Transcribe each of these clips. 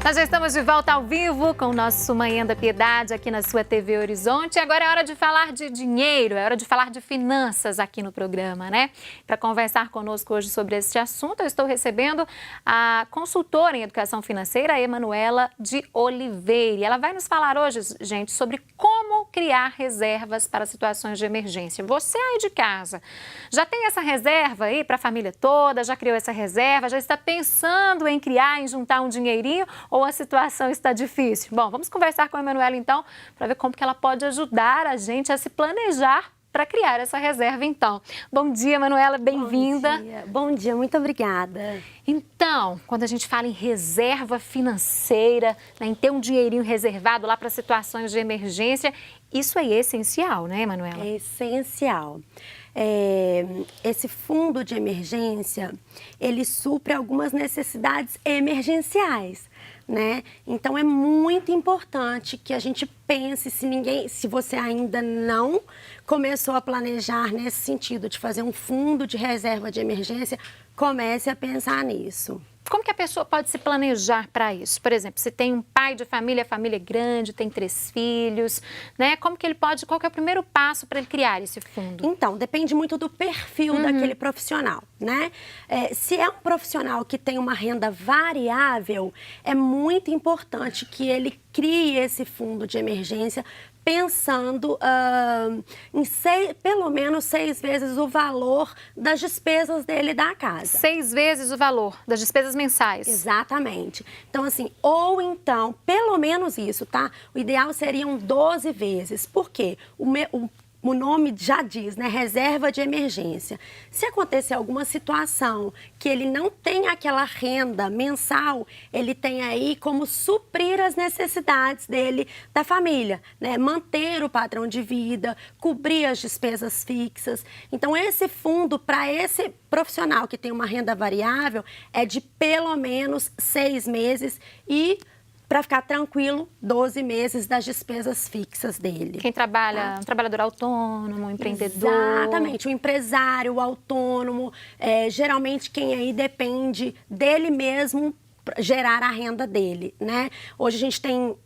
Nós já estamos de volta ao vivo com o nosso Manhã da Piedade aqui na sua TV Horizonte. Agora é hora de falar de dinheiro, é hora de falar de finanças aqui no programa, né? Para conversar conosco hoje sobre esse assunto, eu estou recebendo a consultora em educação financeira, a Emanuela de Oliveira. Ela vai nos falar hoje, gente, sobre como criar reservas para situações de emergência. Você aí de casa, já tem essa reserva aí para a família toda? Já criou essa reserva? Já está pensando em criar, em juntar um dinheirinho? Ou a situação está difícil? Bom, vamos conversar com a Emanuela então, para ver como que ela pode ajudar a gente a se planejar para criar essa reserva então. Bom dia, Emanuela, bem-vinda. Bom dia, muito obrigada. Então, quando a gente fala em reserva financeira, né, em ter um dinheirinho reservado lá para situações de emergência, isso é essencial, né, Emanuela? É essencial. Esse fundo de emergência, ele supre algumas necessidades emergenciais, né? Então é muito importante que a gente pense, se você ainda não começou a planejar nesse sentido de fazer um fundo de reserva de emergência, comece a pensar nisso. Como que a pessoa pode se planejar para isso? Por exemplo, se tem um pai de família, a família é grande, tem 3 filhos, né? Como que ele pode, qual que é o primeiro passo para ele criar esse fundo? Então, depende muito do perfil daquele profissional, né? Se é um profissional que tem uma renda variável, é muito importante que ele crie esse fundo de emergência pensando em pelo menos 6 vezes o valor das despesas dele da casa. 6 vezes o valor das despesas mensais. Exatamente. Então, assim, ou então, pelo menos isso, tá? O ideal seriam 12 vezes. Por quê? O nome já diz, né? Reserva de emergência. Se acontecer alguma situação que ele não tem aquela renda mensal, ele tem aí como suprir as necessidades dele, da família, né? Manter o padrão de vida, cobrir as despesas fixas. Então, esse fundo, para esse profissional que tem uma renda variável, é de pelo menos 6 meses e, para ficar tranquilo, 12 meses das despesas fixas dele. Quem trabalha, um trabalhador autônomo, um empreendedor. Exatamente, o empresário, o autônomo, geralmente quem aí depende dele mesmo gerar a renda dele, né? Hoje a gente tem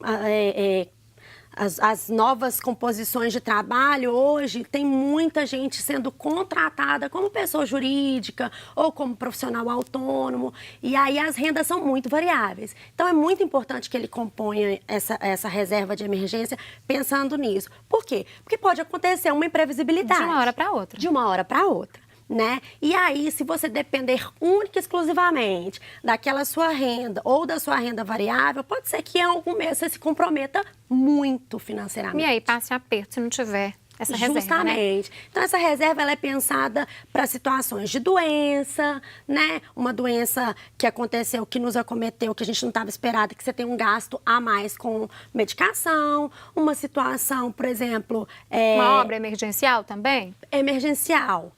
as novas composições de trabalho, hoje tem muita gente sendo contratada como pessoa jurídica ou como profissional autônomo, e aí as rendas são muito variáveis. Então é muito importante que ele componha essa reserva de emergência pensando nisso. Por quê? Porque pode acontecer uma imprevisibilidade. De uma hora para outra. De uma hora para outra. Né? E aí, se você depender única e exclusivamente daquela sua renda ou da sua renda variável, pode ser que em algum mês você se comprometa muito financeiramente. E aí, passe aperto se não tiver essa reserva, justamente, né? Então, essa reserva ela é pensada para situações de doença, né? Uma doença que aconteceu, que nos acometeu, que a gente não estava esperado, que você tem um gasto a mais com medicação, uma situação, por exemplo... Uma obra emergencial também? Emergencial.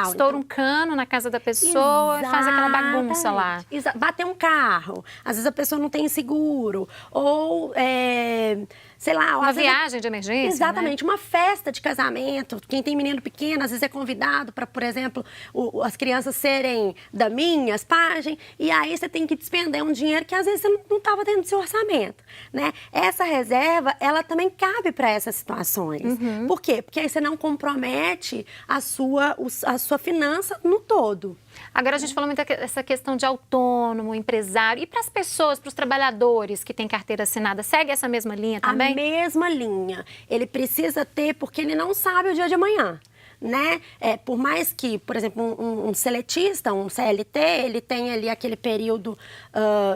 Estoura um cano na casa da pessoa e faz aquela bagunça lá. Bater um carro, às vezes a pessoa não tem seguro, ou... sei lá... Uma viagem de emergência, exatamente, né? Uma festa de casamento. Quem tem menino pequeno, às vezes é convidado para, por exemplo, as crianças serem daminhas, pajem, e aí você tem que despender um dinheiro que às vezes você não estava dentro do seu orçamento, né? Essa reserva, ela também cabe para essas situações. Por quê? Porque aí você não compromete a sua finança no todo. Agora a gente falou muito dessa questão de autônomo, empresário. E para as pessoas, para os trabalhadores que têm carteira assinada, segue essa mesma linha também? A mesma linha. Ele precisa ter, porque ele não sabe o dia de amanhã. Né? Por mais que, por exemplo, um seletista, um CLT, ele tem ali aquele período,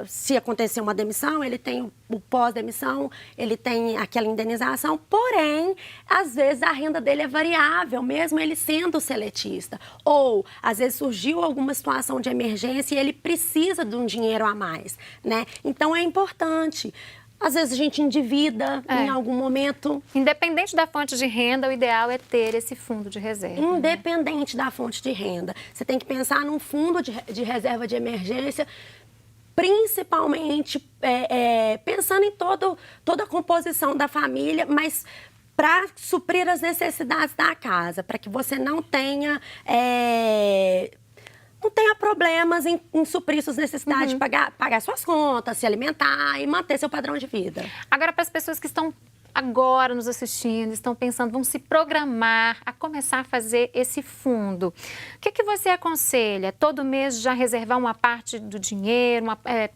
se acontecer uma demissão, ele tem o pós-demissão, ele tem aquela indenização, porém, às vezes a renda dele é variável, mesmo ele sendo seletista. Ou, às vezes, surgiu alguma situação de emergência e ele precisa de um dinheiro a mais, né? Então, é importante. Às vezes a gente endivida em algum momento. Independente da fonte de renda, o ideal é ter esse fundo de reserva. Independente da fonte de renda. Você tem que pensar num fundo de reserva de emergência, principalmente pensando em toda a composição da família, mas para suprir as necessidades da casa, para que você não tenha não tenha problemas em suprir suas necessidades de pagar suas contas, se alimentar e manter seu padrão de vida. Agora, para as pessoas que estão agora nos assistindo, estão pensando, vão se programar a começar a fazer esse fundo. O que você aconselha? Todo mês já reservar uma parte do dinheiro,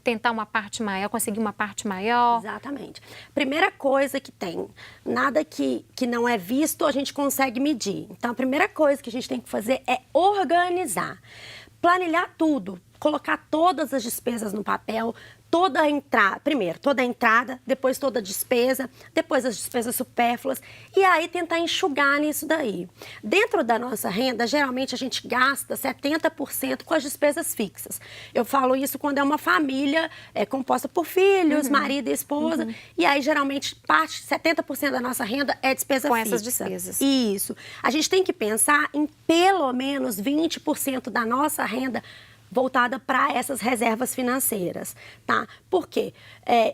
tentar uma parte maior, conseguir uma parte maior? Exatamente. Primeira coisa que tem, nada que não é visto a gente consegue medir. Então, a primeira coisa que a gente tem que fazer é organizar. Planilhar tudo, colocar todas as despesas no papel, toda a entrada, primeiro toda a entrada, depois toda a despesa, depois as despesas supérfluas e aí tentar enxugar nisso daí. Dentro da nossa renda, geralmente a gente gasta 70% com as despesas fixas. Eu falo isso quando é uma família composta por filhos, marido e esposa, e aí geralmente 70% da nossa renda é despesa com fixa. essas despesas. Isso. A gente tem que pensar em pelo menos 20% da nossa renda voltada para essas reservas financeiras, tá? Por quê?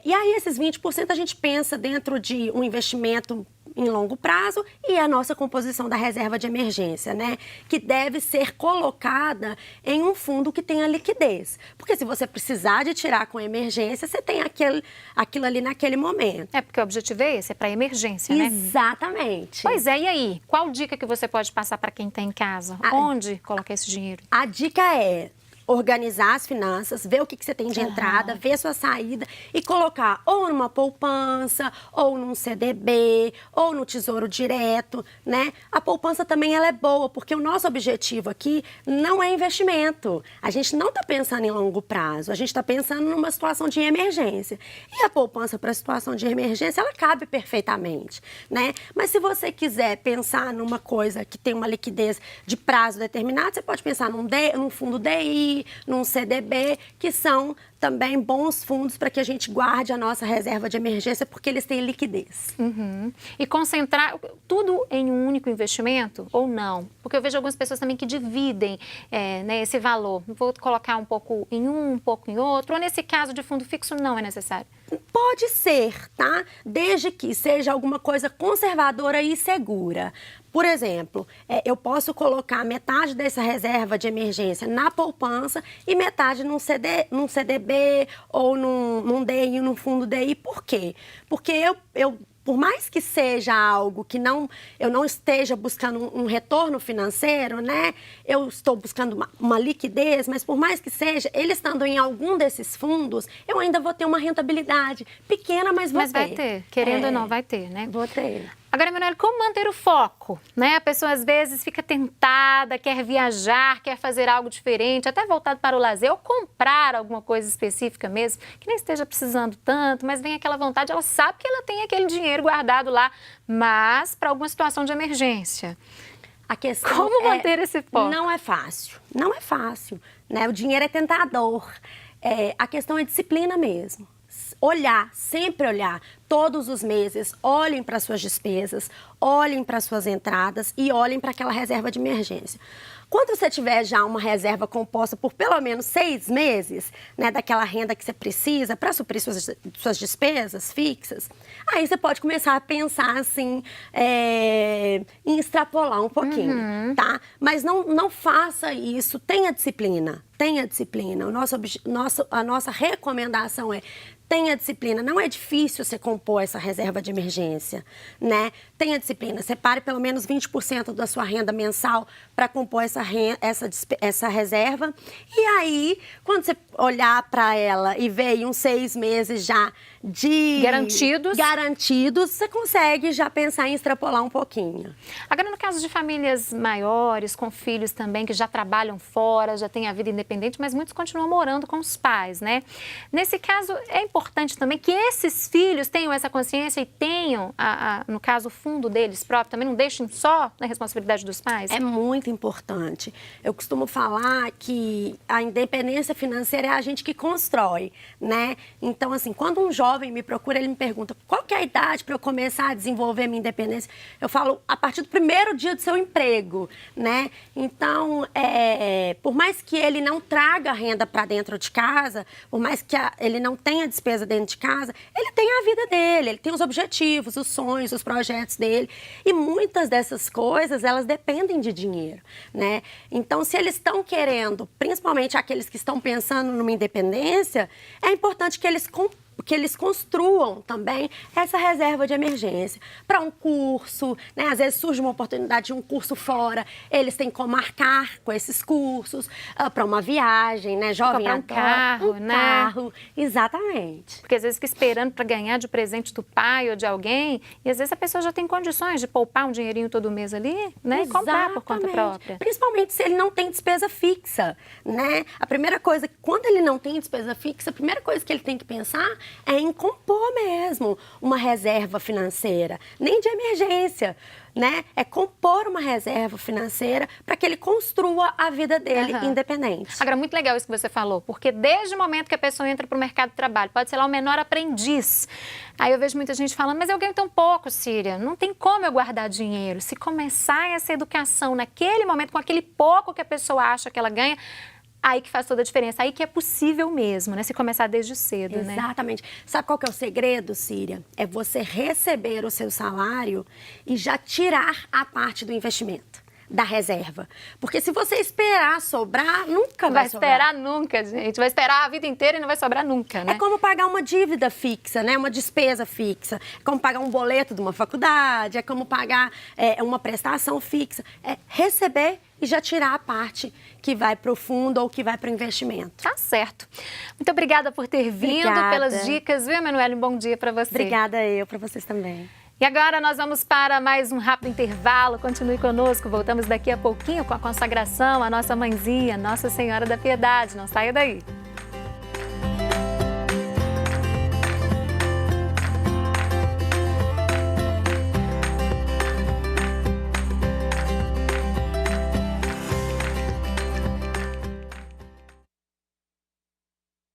E aí esses 20% a gente pensa dentro de um investimento em longo prazo e a nossa composição da reserva de emergência, né? Que deve ser colocada em um fundo que tenha liquidez. Porque se você precisar de tirar com emergência, você tem aquilo ali naquele momento. Porque o objetivo é esse, é para emergência, né? Exatamente. Pois é, e aí? Qual dica que você pode passar para quem está em casa? Onde colocar esse dinheiro? A dica é organizar as finanças, ver o que você tem de entrada, ver sua saída e colocar ou numa poupança, ou num CDB, ou no Tesouro Direto, né? A poupança também ela é boa, porque o nosso objetivo aqui não é investimento. A gente não está pensando em longo prazo, a gente está pensando numa situação de emergência. E a poupança para a situação de emergência, ela cabe perfeitamente, né? Mas se você quiser pensar numa coisa que tem uma liquidez de prazo determinado, você pode pensar num fundo DI, num CDB, que são também bons fundos para que a gente guarde a nossa reserva de emergência, porque eles têm liquidez. E concentrar tudo em um único investimento ou não? Porque eu vejo algumas pessoas também que dividem né, esse valor. Vou colocar um pouco em um pouco em outro. Ou nesse caso de fundo fixo não é necessário? Pode ser, tá? Desde que seja alguma coisa conservadora e segura. Por exemplo, eu posso colocar metade dessa reserva de emergência na poupança e metade num CDB ou num DI, num fundo DI. Por quê? Porque por mais que seja algo que eu não esteja buscando um retorno financeiro, né? Eu estou buscando uma liquidez, mas por mais que seja, ele estando em algum desses fundos, eu ainda vou ter uma rentabilidade pequena, mas vou ter. Mas vai ter, querendo ou não, vai ter, né? Vou ter. Agora, Emanuele, como manter o foco, né? A pessoa às vezes fica tentada, quer viajar, quer fazer algo diferente, até voltado para o lazer, ou comprar alguma coisa específica mesmo, que nem esteja precisando tanto, mas vem aquela vontade, ela sabe que ela tem aquele dinheiro guardado lá, mas para alguma situação de emergência. A questão como manter esse foco? Não é fácil, não é fácil, né? O dinheiro é tentador. A questão é disciplina mesmo. Olhar, sempre olhar, todos os meses, olhem para suas despesas, olhem para suas entradas e olhem para aquela reserva de emergência. Quando você tiver já uma reserva composta por pelo menos 6 meses, né, daquela renda que você precisa para suprir suas despesas fixas, aí você pode começar a pensar assim, em extrapolar um pouquinho, tá? Mas não faça isso, tenha disciplina. A nossa recomendação é: tenha disciplina. Não é difícil você compor essa reserva de emergência, né? Tenha disciplina. Separe pelo menos 20% da sua renda mensal para compor essa reserva. E aí, quando você olhar para ela e ver uns 6 meses já de garantidos, você consegue já pensar em extrapolar um pouquinho. Agora, no caso de famílias maiores, com filhos também, que já trabalham fora, já têm a vida independente, mas muitos continuam morando com os pais, né? Nesse caso, é importante também que esses filhos tenham essa consciência e tenham, no caso, o fundo deles próprio, também não deixem só na responsabilidade dos pais? É muito importante. Eu costumo falar que a independência financeira é a gente que constrói, né? Então, assim, quando um jovem jovem me procura, ele me pergunta qual que é a idade para eu começar a desenvolver minha independência. Eu falo, a partir do primeiro dia do seu emprego, né? Então, por mais que ele não traga renda para dentro de casa, por mais que ele não tenha despesa dentro de casa, ele tem a vida dele, ele tem os objetivos, os sonhos, os projetos dele. E muitas dessas coisas, elas dependem de dinheiro, né? Então, se eles estão querendo, principalmente aqueles que estão pensando numa independência, é importante que eles construam também essa reserva de emergência para um curso, né? Às vezes surge uma oportunidade de um curso fora, eles têm como marcar com esses cursos, para uma viagem, né? Jovem comprar um carro, né? Carro, exatamente. Porque às vezes fica esperando para ganhar de presente do pai ou de alguém, e às vezes a pessoa já tem condições de poupar um dinheirinho todo mês ali, né? E comprar por conta própria. Principalmente se ele não tem despesa fixa, né? A primeira coisa, quando ele não tem despesa fixa, a primeira coisa que ele tem que pensar é em compor mesmo uma reserva financeira, nem de emergência, né? É compor uma reserva financeira para que ele construa a vida dele independente. Agora, muito legal isso que você falou, porque desde o momento que a pessoa entra para o mercado de trabalho, pode ser lá o menor aprendiz. Aí eu vejo muita gente falando, mas eu ganho tão pouco, Síria, não tem como eu guardar dinheiro. Se começar essa educação naquele momento, com aquele pouco que a pessoa acha que ela ganha, aí que faz toda a diferença, aí que é possível mesmo, né? Se começar desde cedo, né? Exatamente. Sabe qual que é o segredo, Síria? É você receber o seu salário e já tirar a parte do investimento, da reserva. Porque se você esperar sobrar, nunca vai sobrar. Vai esperar nunca, gente. Vai esperar a vida inteira e não vai sobrar nunca, né? É como pagar uma dívida fixa, né? Uma despesa fixa. É como pagar um boleto de uma faculdade, é como pagar uma prestação fixa. É receber e já tirar a parte que vai para o fundo ou que vai para o investimento. Tá certo. Muito obrigada por ter vindo, pelas dicas, viu, Emanuele? Um bom dia para você. Obrigada para vocês também. E agora nós vamos para mais um rápido intervalo. Continue conosco, voltamos daqui a pouquinho com a consagração à nossa mãezinha, Nossa Senhora da Piedade. Não saia daí.